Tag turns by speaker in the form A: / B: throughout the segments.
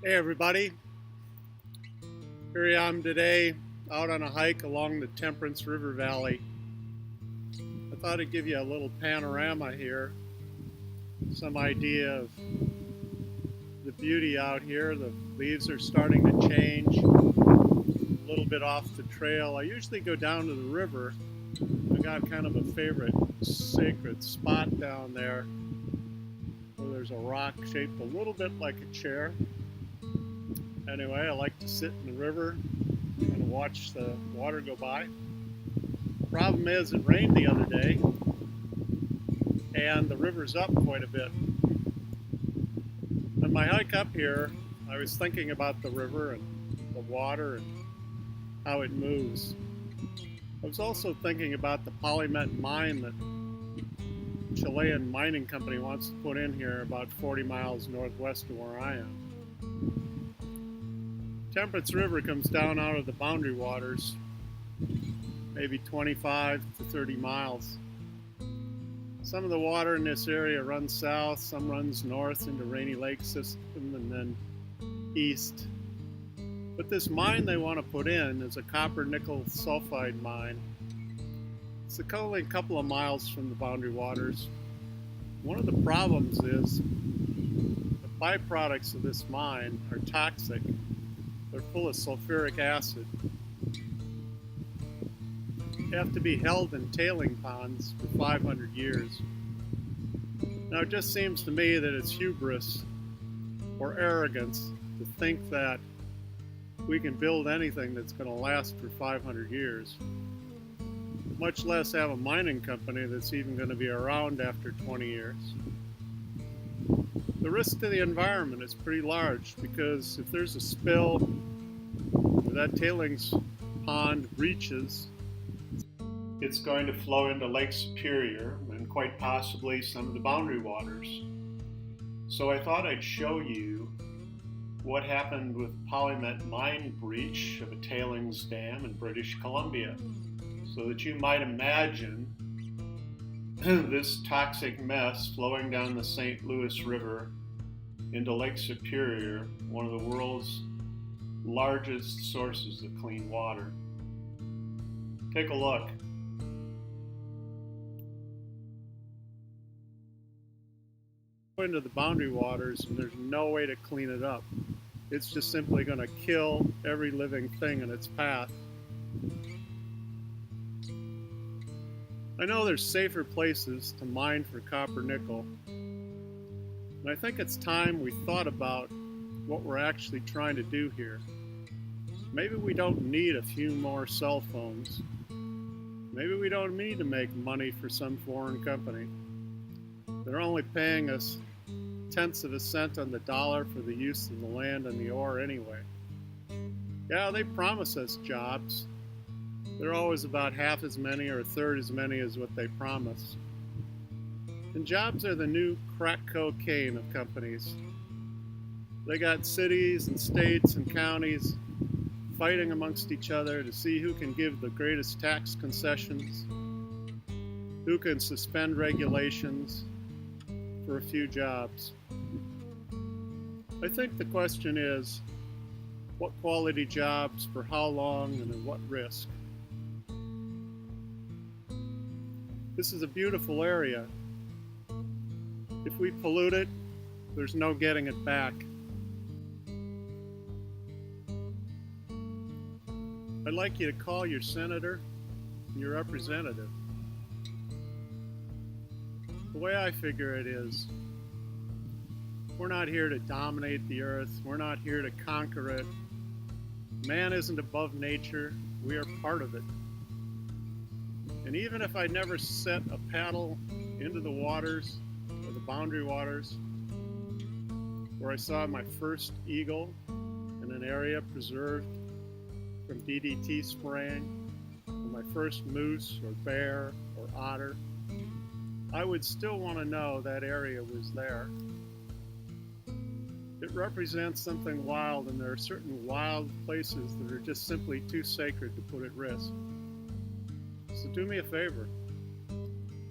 A: Hey everybody, here I am today out on a hike along the Temperance River Valley. I thought I'd give you a little panorama here, some idea of the beauty out here. The leaves are starting to change a little bit off the trail. I usually go down to the river. I got kind of a favorite sacred spot down there where there's a rock shaped a little bit like a chair. Anyway, I like to sit in the river and watch the water go by. Problem is, it rained the other day and the river's up quite a bit. On my hike up here, I was thinking about the river and the water and how it moves. I was also thinking about the Polymet mine that Chilean mining company wants to put in here about 40 miles northwest of where I am. Temperance River comes down out of the boundary waters, maybe 25 to 30 miles. Some of the water in this area runs south, some runs north into Rainy Lake system and then east. But this mine they want to put in is a copper nickel sulfide mine. It's only a couple of miles from the boundary waters. One of the problems is the byproducts of this mine are toxic. They're full of sulfuric acid. They have to be held in tailing ponds for 500 years. Now it just seems to me that it's hubris or arrogance to think that we can build anything that's going to last for 500 years, much less have a mining company that's even going to be around after 20 years. The risk to the environment is pretty large because if there's a spill or that tailings pond breaches, it's going to flow into Lake Superior and quite possibly some of the boundary waters. So I thought I'd show you what happened with Polymet mine breach of a tailings dam in British Columbia, so that you might imagine this toxic mess flowing down the St. Louis River into Lake Superior, one of the world's largest sources of clean water. Take a look. Into the boundary waters and there's no way to clean it up. It's just simply going to kill every living thing in its path. I know there's safer places to mine for copper nickel, and I think it's time we thought about what we're actually trying to do here. Maybe we don't need a few more cell phones. Maybe we don't need to make money for some foreign company. They're only paying us tenths of a cent on the dollar for the use of the land and the ore anyway. Yeah, they promise us jobs. They're always about half as many or a third as many as what they promise. And jobs are the new crack cocaine of companies. They got cities and states and counties fighting amongst each other to see who can give the greatest tax concessions, who can suspend regulations for a few jobs. I think the question is, what quality jobs for how long and at what risk? This is a beautiful area. If we pollute it, there's no getting it back. I'd like you to call your senator and your representative. The way I figure it is, we're not here to dominate the earth. We're not here to conquer it. Man isn't above nature. We are part of it. And even if I never set a paddle into the waters or the boundary waters where I saw my first eagle in an area preserved from DDT spraying, or my first moose or bear or otter, I would still want to know that area was there. It represents something wild, and there are certain wild places that are just simply too sacred to put at risk. So do me a favor.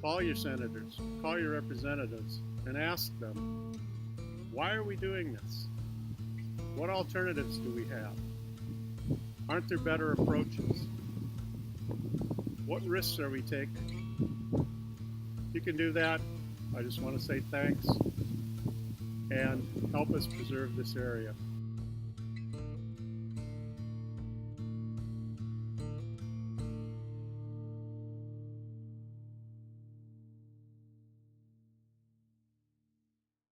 A: Call your senators, call your representatives, and ask them, why are we doing this? What alternatives do we have? Aren't there better approaches? What risks are we taking? If you can do that, I just want to say thanks and help us preserve this area.